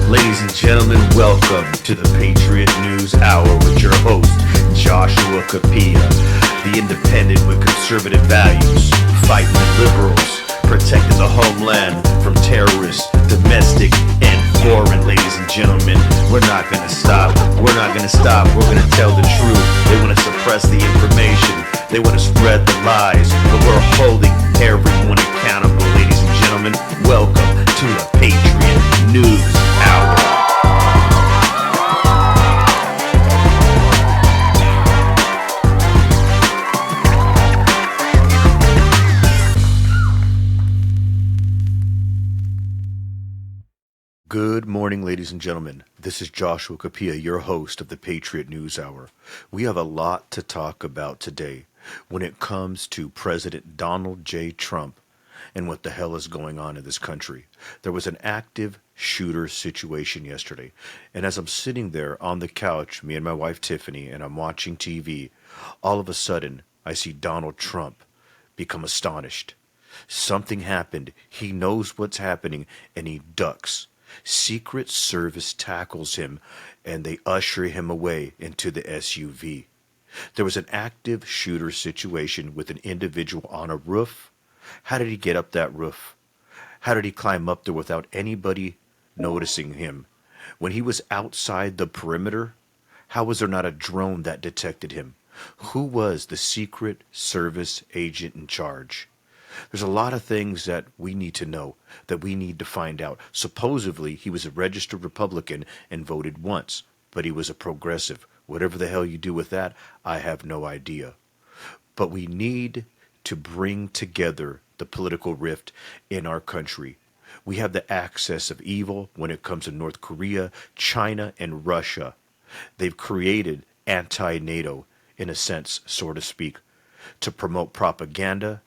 Ladies and gentlemen, welcome to the Patriot News Hour with your host, Joshua Capilla, the independent with conservative values, fighting the liberals, protecting the homeland from terrorists, domestic and foreign. Ladies and gentlemen, we're not going to stop. We're not going to stop. We're going to tell the truth. They want to suppress the information. They want to spread the lies, but we're holding everyone accountable. Ladies and gentlemen, welcome to the Patriot News Hour. Good morning, ladies and gentlemen. This is Joshua Capilla, your host of the Patriot News Hour. We have a lot to talk about today when it comes to President Donald J. Trump and what the hell is going on in this country. There was an active shooter situation yesterday, and as I'm sitting there on the couch, me and my wife Tiffany, and I'm watching TV, all of a sudden I see Donald Trump become astonished. Something happened. He knows what's happening, and he ducks. Secret Service tackles him, and they usher him away into the SUV. There was an active shooter situation with an individual on a roof. How did he get up that roof? How did he climb up there without anybody noticing him? When he was outside the perimeter, how was there not a drone that detected him? Who was the Secret Service agent in charge? There's a lot of things that we need to know, that we need to find out. Supposedly, he was a registered Republican and voted once, but he was a progressive. Whatever the hell you do with that, I have no idea. But we need to bring together the political rift in our country. We have the access of evil when it comes to North Korea, China, and Russia. They've created anti-NATO, in a sense, so to speak, to promote propaganda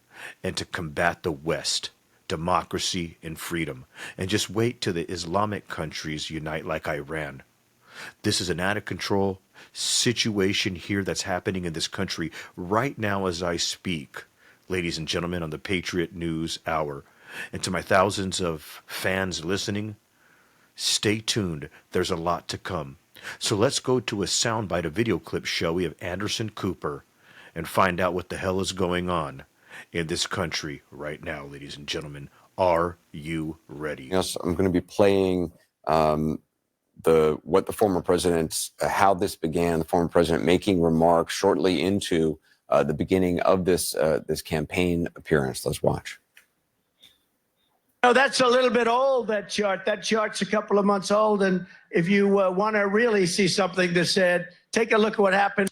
and to combat the West, democracy and freedom. And just wait till the Islamic countries unite like Iran. This is an out-of-control situation here that's happening in this country right now as I speak, ladies and gentlemen, on the Patriot News Hour. And to my thousands of fans listening, stay tuned. There's a lot to come. So let's go to a soundbite, a video clip show. We have Anderson Cooper and find out what the hell is going on in this country right now, ladies and gentlemen. Are you ready? Yes, I'm going to be playing what the former president, how this began, the former president making remarks shortly into the beginning of this campaign appearance. Let's watch. No, that's a little bit old, that chart. That chart's a couple of months old, and if you want to really see something that's said, take a look at what happened.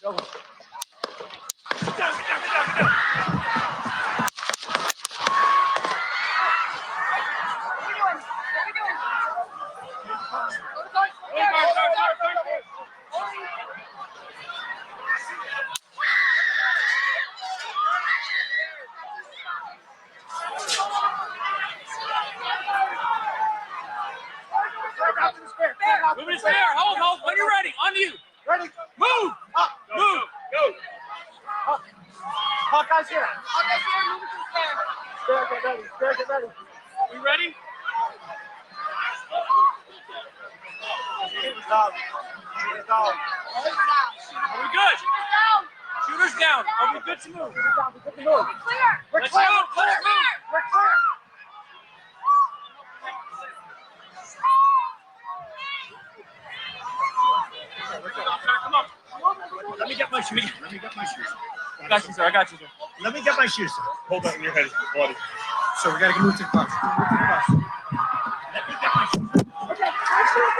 Moving his hair. Hold. When you're ready. On you. Ready? Move. Up. Move. Go. Hawkeye's here. Move to the stand. Spare, get ready. We ready? Are we good? Shooters down. Are we good to move? We're Let's clear. move. Let's move. We're clear. Come on. Let me get my shoes. I got you, sir. Let me get my shoes, sir. Hold that in your head, buddy. So we got to move to the car. Let me get my shoes. Okay, my shoes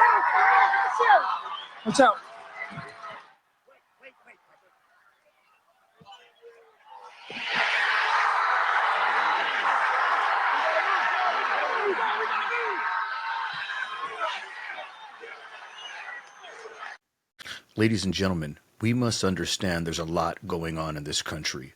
down. What's out? Wait. Ladies and gentlemen, we must understand there's a lot going on in this country.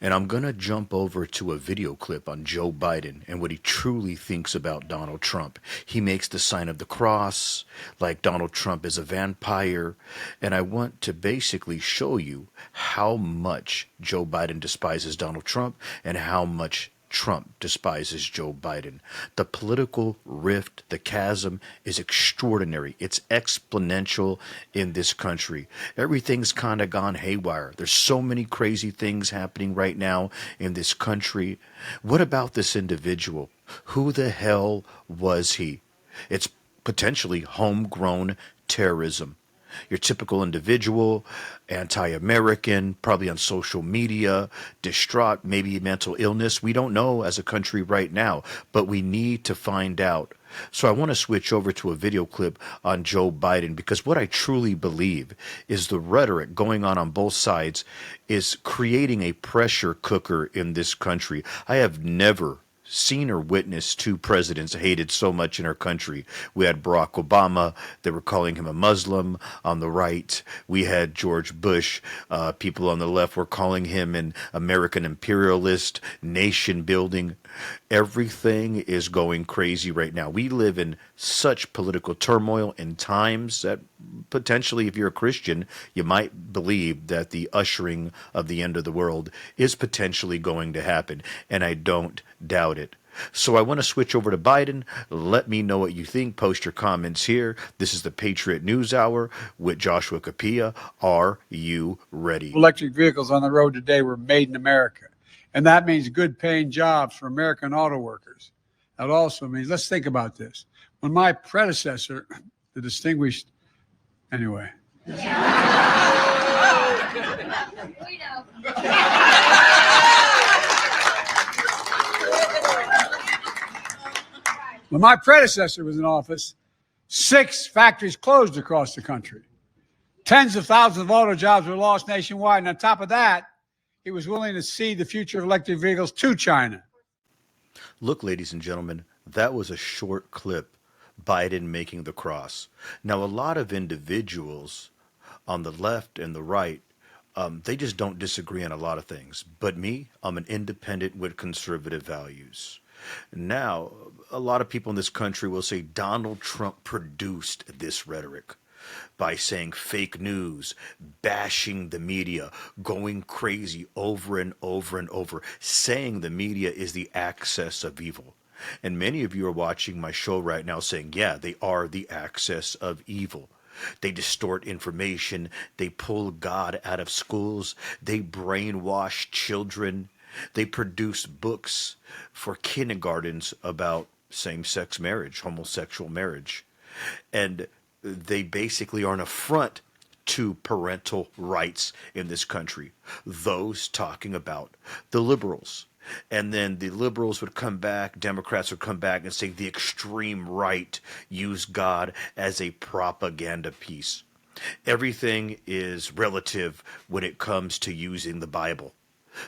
And I'm going to jump over to a video clip on Joe Biden and what he truly thinks about Donald Trump. He makes the sign of the cross, like Donald Trump is a vampire. And I want to basically show you how much Joe Biden despises Donald Trump and how much Trump despises Joe Biden. The political rift, the chasm is extraordinary. It's exponential in this country. Everything's kind of gone haywire. There's so many crazy things happening right now in this country. What about this individual? Who the hell was he? It's potentially homegrown terrorism. Your typical individual, anti American, probably on social media, distraught, maybe mental illness. We don't know as a country right now, but we need to find out. So I want to switch over to a video clip on Joe Biden because what I truly believe is the rhetoric going on both sides is creating a pressure cooker in this country. I have never seen or witnessed two presidents hated so much in our country. We had Barack Obama. They were calling him a Muslim on the right. We had George Bush. People on the left were calling him an American imperialist, nation building. Everything is going crazy right now. We live in such political turmoil in times that potentially, if you're a Christian, you might believe that the ushering of the end of the world is potentially going to happen. And I don't doubt it. So I want to switch over to Biden. Let me know what you think. Post your comments here. This is the Patriot News Hour with Joshua Capilla. Are you ready? Electric vehicles on the road today were made in America. And that means good paying jobs for American auto workers. That also means, let's think about this. When my predecessor, the distinguished, anyway. When my predecessor was in office, 6 factories closed across the country. Tens of thousands of auto jobs were lost nationwide. And on top of that, he was willing to cede the future of electric vehicles to China. Look, ladies and gentlemen, that was a short clip. Biden making the cross. Now, a lot of individuals on the left and the right, they just don't disagree on a lot of things. But me, I'm an independent with conservative values. Now, a lot of people in this country will say Donald Trump produced this rhetoric by saying fake news, bashing the media, going crazy over and over and over, saying the media is the axis of evil. And many of you are watching my show right now saying, yeah, they are the axis of evil. They distort information. They pull God out of schools. They brainwash children. They produce books for kindergartens about same-sex marriage, homosexual marriage. And they basically are an affront to parental rights in this country. Those talking about the liberals. And then the liberals would come back, Democrats would come back and say the extreme right use God as a propaganda piece. Everything is relative when it comes to using the Bible.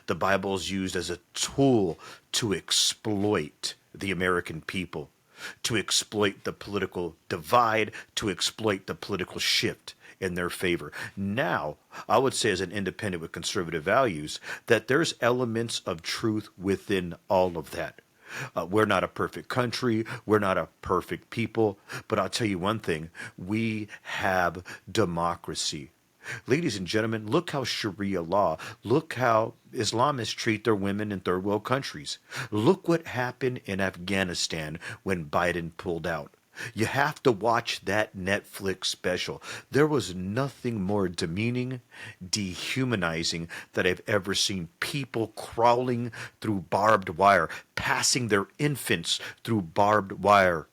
The Bible is used as a tool to exploit the American people, to exploit the political divide, to exploit the political shift in their favor. Now, I would say as an independent with conservative values, that there's elements of truth within all of that. We're not a perfect country. We're not a perfect people. But I'll tell you one thing. We have democracy. Ladies and gentlemen, look how Sharia law, look how Islamists treat their women in third world countries. Look what happened in Afghanistan when Biden pulled out. You have to watch that Netflix special. There was nothing more demeaning, dehumanizing that I've ever seen. People crawling through barbed wire, passing their infants through barbed wire.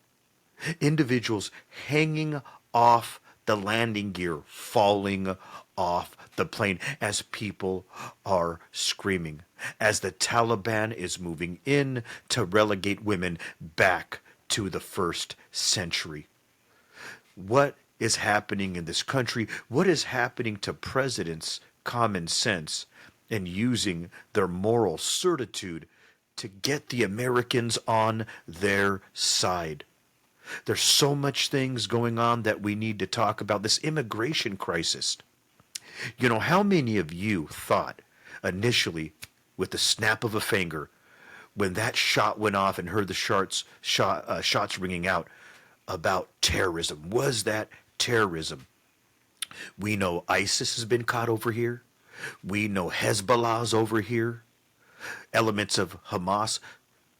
Individuals hanging off the landing gear, falling off the plane as people are screaming, as the Taliban is moving in to relegate women back to the first century. What is happening in this country? What is happening to presidents' common sense and using their moral certitude to get the Americans on their side? There's so much things going on that we need to talk about. This immigration crisis. You know, how many of you thought initially with the snap of a finger when that shot went off and heard the shots ringing out about terrorism? Was that terrorism? We know ISIS has been caught over here. We know Hezbollah's over here. elements of Hamas,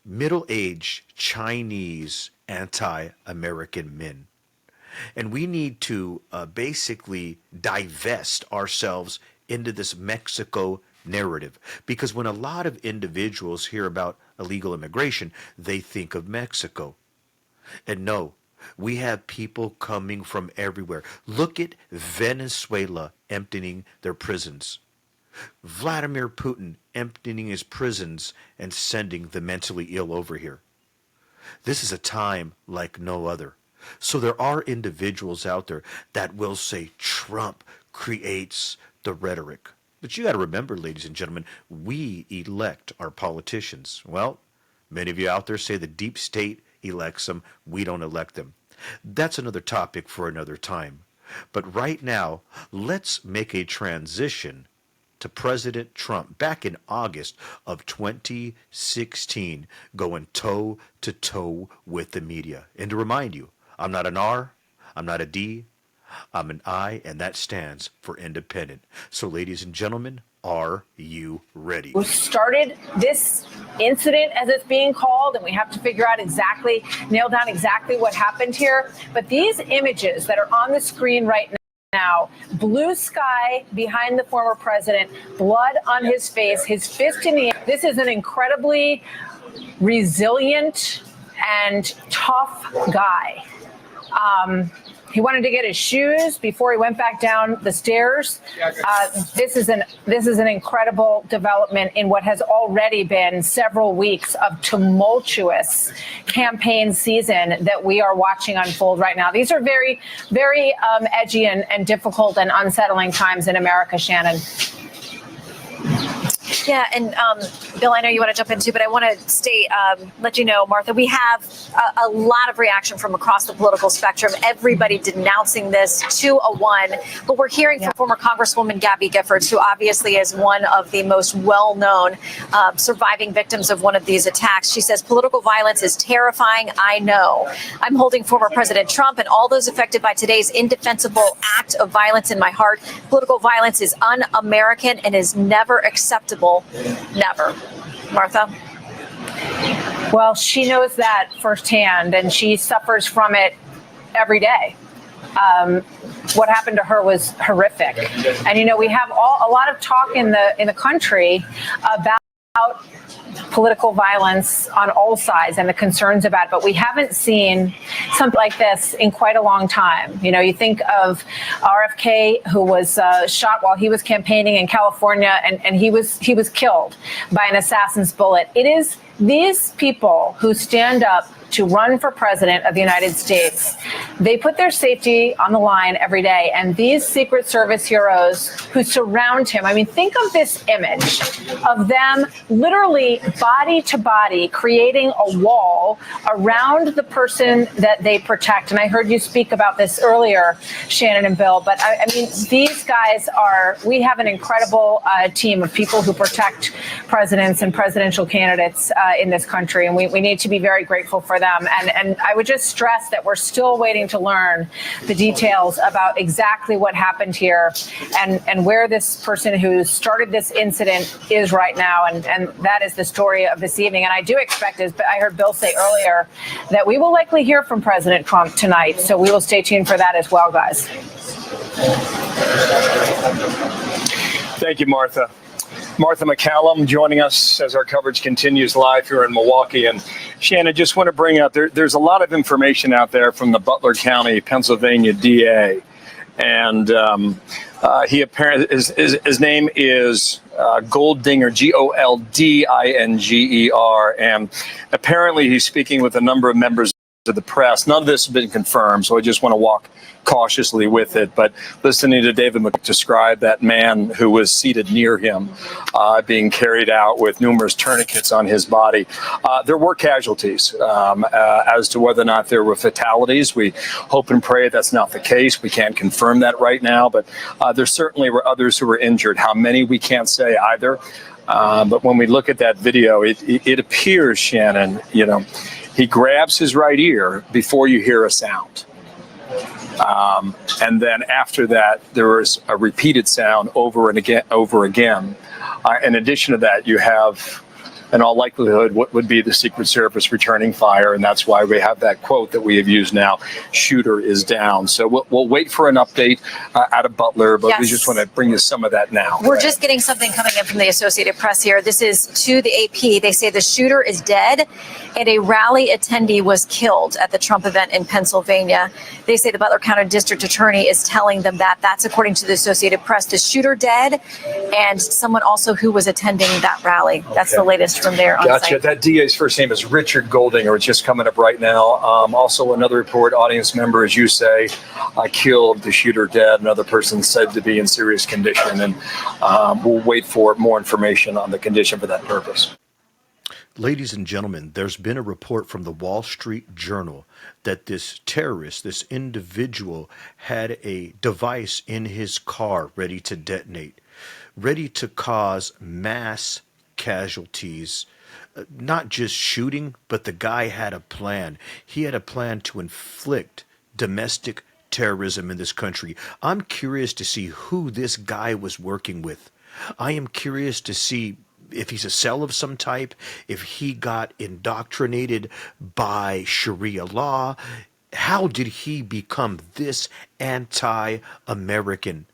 middle-aged Chinese anti-American men. And we need to basically divest ourselves into this Mexico narrative. Because when a lot of individuals hear about illegal immigration, they think of Mexico. And no, we have people coming from everywhere. Look at Venezuela emptying their prisons. Vladimir Putin emptying his prisons and sending the mentally ill over here. This is a time like no other. So there are individuals out there that will say Trump creates the rhetoric. But you got to remember, ladies and gentlemen, we elect our politicians. Well, many of you out there say the deep state elects them. We don't elect them. That's another topic for another time. But right now, let's make a transition to President Trump back in August of 2016, going toe to toe with the media. And to remind you, I'm not an R, I'm not a D, I'm an I, and that stands for independent. So, ladies and gentlemen, are you ready? We started this incident, as it's being called, and we have to figure out nail down exactly what happened here. But these images that are on the screen right now, blue sky behind the former president, blood on his face, his fist in the air. This is an incredibly resilient and tough guy. He wanted to get his shoes before he went back down the stairs. This is an incredible development in what has already been several weeks of tumultuous campaign season that we are watching unfold right now. These are very, very edgy and difficult and unsettling times in America, Shannon. Yeah, and Bill, I know you want to jump into, but I want to let you know, Martha, we have a lot of reaction from across the political spectrum. Everybody denouncing this to a one, but we're hearing from former Congresswoman Gabby Giffords, who obviously is one of the most well-known surviving victims of one of these attacks. She says political violence is terrifying. I know. I'm holding former President Trump and all those affected by today's indefensible act of violence in my heart. Political violence is un-American and is never acceptable. Never. Martha? Well, she knows that firsthand, and she suffers from it every day. What happened to her was horrific. And, we have a lot of talk in the country about political violence on all sides and the concerns about it, but we haven't seen something like this in quite a long time. You think of RFK, who was shot while he was campaigning in California, and he was killed by an assassin's bullet. It is these people who stand up to run for president of the United States. They put their safety on the line every day. And these Secret Service heroes who surround him, think of this image of them literally body to body creating a wall around the person that they protect. And I heard you speak about this earlier, Shannon and Bill, but these guys we have an incredible team of people who protect presidents and presidential candidates in this country. And we need to be very grateful for them. And I would just stress that we're still waiting to learn the details about exactly what happened here and where this person who started this incident is right now. And that is the story of this evening. And I do expect, as I heard Bill say earlier, that we will likely hear from President Trump tonight. So we will stay tuned for that as well, guys. Thank you, Martha. Martha McCallum joining us as our coverage continues live here in Milwaukee. And Shannon, just want to bring up, there's a lot of information out there from the Butler County, Pennsylvania DA. And he apparently, his name is Goldinger, Goldinger. And apparently he's speaking with a number of members of the press. None of this has been confirmed, so I just want to walk cautiously with it. But listening to David describe that man who was seated near him being carried out with numerous tourniquets on his body, there were casualties. As to whether or not there were fatalities, we hope and pray that's not the case. We can't confirm that right now, but there certainly were others who were injured. How many, we can't say either. But when we look at that video, it appears, Shannon, he grabs his right ear before you hear a sound. And then after that, there was a repeated sound over and again. In addition to that, you have in all likelihood, what would be the Secret Service returning fire. And that's why we have that quote that we have used now, shooter is down. So we'll wait for an update out of Butler, but we just want to bring you some of that now. We're just getting something coming in from the Associated Press here. This is to the AP. They say the shooter is dead and a rally attendee was killed at the Trump event in Pennsylvania. They say the Butler County District Attorney is telling them that. That's according to the Associated Press. The shooter dead and someone also who was attending that rally. That's the latest from there on Gotcha. site. That DA's first name is Richard Goldinger. It's just coming up right now. Also, another report, audience member, as you say, killed, the shooter dead, another person said to be in serious condition. And we'll wait for more information on the condition for that purpose. Ladies and gentlemen, there's been a report from the Wall Street Journal that this terrorist, this individual, had a device in his car ready to detonate, ready to cause mass casualties. Not just shooting, but the guy had a plan. He had a plan to inflict domestic terrorism in this country. I'm curious to see who this guy was working with. I am curious to see if he's a cell of some type, if he got indoctrinated by Sharia law. How did he become this anti-American?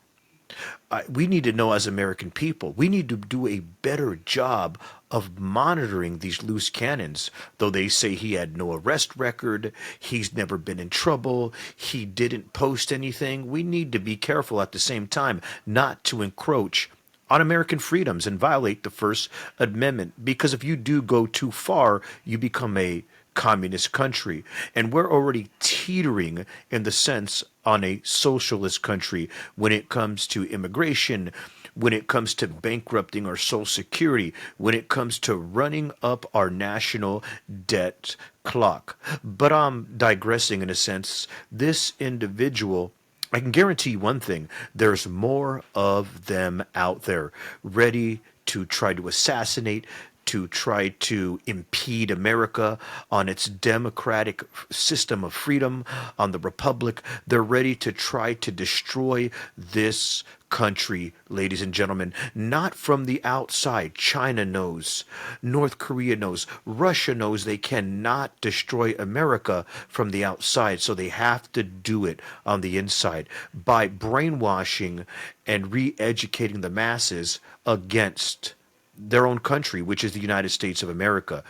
We need to know, as American people, we need to do a better job of monitoring these loose cannons. Though they say he had no arrest record, he's never been in trouble, he didn't post anything. We need to be careful at the same time not to encroach on American freedoms and violate the First Amendment. Because if you do go too far, you become a communist country. And we're already teetering, in the sense, on a socialist country when it comes to immigration, when it comes to bankrupting our Social Security, when it comes to running up our national debt clock. But I'm digressing in a sense. This individual, I can guarantee you one thing, there's more of them out there ready to try to assassinate, to try to impede America on its democratic system of freedom, on the republic. They're ready to try to destroy this country, ladies and gentlemen, not from the outside. China knows, North Korea knows, Russia knows they cannot destroy America from the outside, so they have to do it on the inside by brainwashing and re-educating the masses against their own country, which is the United States of America.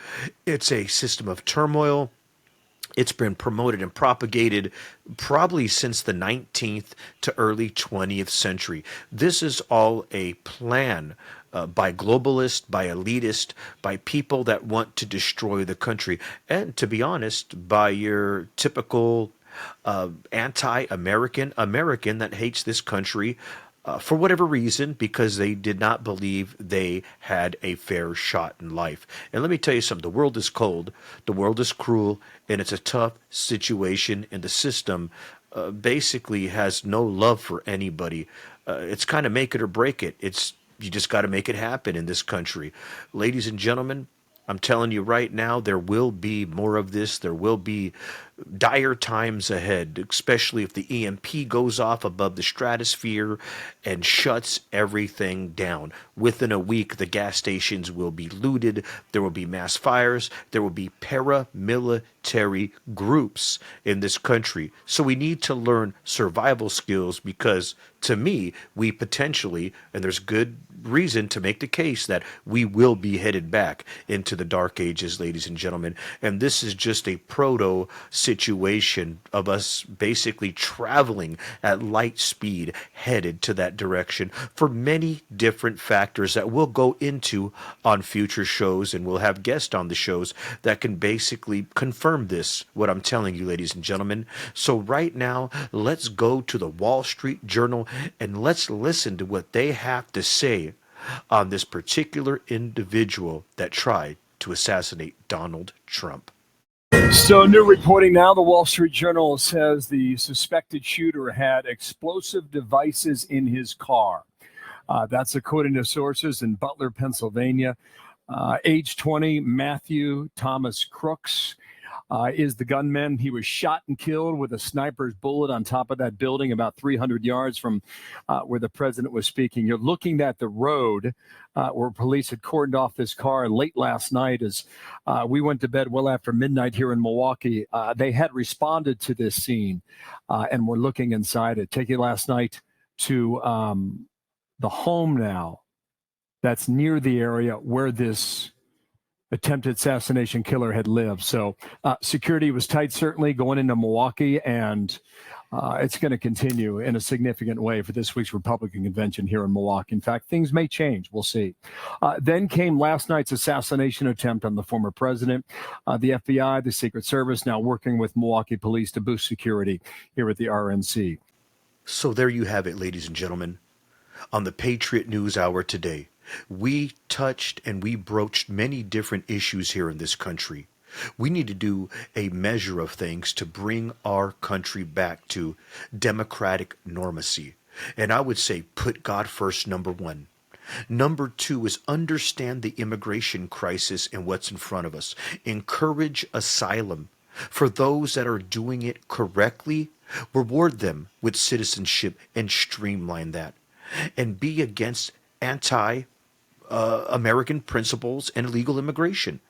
It's a system of turmoil. It's been promoted and propagated probably since the 19th to early 20th century. This is all a plan by globalists, by elitists, by people that want to destroy the country. And to be honest, by your typical anti-American American that hates this country for whatever reason, because they did not believe they had a fair shot in life. And let me tell you something, the world is cold, the world is cruel, and it's a tough situation, and the system basically has no love for anybody. It's kind of make it or break it. You just got to make it happen in this country. Ladies and gentlemen, I'm telling you right now, there will be more of this. There will be dire times ahead, especially if the EMP goes off above the stratosphere and shuts everything down. Within a week, the gas stations will be looted. There will be mass fires. There will be paramilitary groups in this country. So we need to learn survival skills because, to me, we potentially, and there's good reason to make the case that we will be headed back into the dark ages, ladies and gentlemen. And this is just a proto situation of us basically traveling at light speed headed to that direction for many different factors that we'll go into on future shows, and we'll have guests on the shows that can basically confirm this, what I'm telling you, ladies and gentlemen. So right now, let's go to the Wall Street Journal and let's listen to what they have to say on this particular individual that tried to assassinate Donald Trump. So, new reporting now. The Wall Street Journal says the suspected shooter had explosive devices in his car. That's according to sources in Butler, Pennsylvania. Age 20, Matthew Thomas Crooks. is the gunman. He was shot and killed with a sniper's bullet on top of that building about 300 yards from where the president was speaking. You're looking at the road where police had cordoned off this car late last night as we went to bed well after midnight here in Milwaukee. They had responded to this scene and were looking inside it. Taking last night to the home now that's near the area where this attempted assassination killer had lived. So security was tight, certainly, going into Milwaukee, and it's going to continue in a significant way for this week's Republican convention here in Milwaukee. In fact, things may change. We'll see. Then came last night's assassination attempt on the former president. The FBI, the Secret Service, now working with Milwaukee police to boost security here at the RNC. So there you have it, ladies and gentlemen. On the Patriot News Hour today, we touched and we broached many different issues here in this country. We need to do a measure of things to bring our country back to democratic normacy. And I would say put God first, number one. Number two is understand the immigration crisis and what's in front of us. Encourage asylum. For those that are doing it correctly, reward them with citizenship and streamline that. And be against anti-American principles and illegal immigration.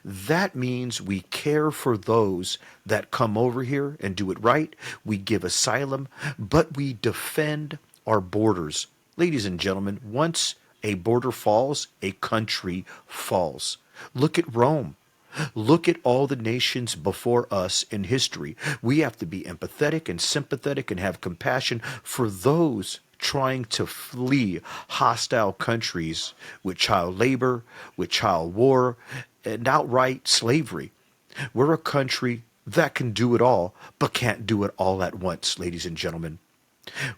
That means we care for those that come over here and do it right. We give asylum, but we defend our borders. Ladies and gentlemen, once a border falls, a country falls. Look at Rome. Look at all the nations before us in history. We have to be empathetic and sympathetic and have compassion for those trying to flee hostile countries with child labor, with child war, and outright slavery. We're a country that can do it all, but can't do it all at once, ladies and gentlemen.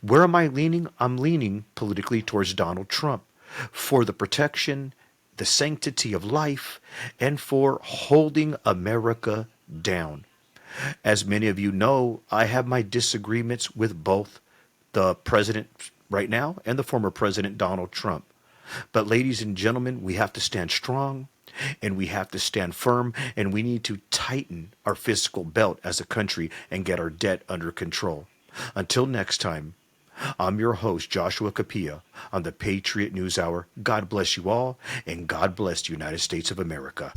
Where am I leaning? I'm leaning politically towards Donald Trump for the protection, the sanctity of life, and for holding America down. As many of you know, I have my disagreements with both the president right now and the former president Donald Trump. But ladies and gentlemen, we have to stand strong and we have to stand firm, and we need to tighten our fiscal belt as a country and get our debt under control. Until next time, I'm your host, Joshua Capilla, on the Patriot News Hour. God bless you all, and God bless the United States of America.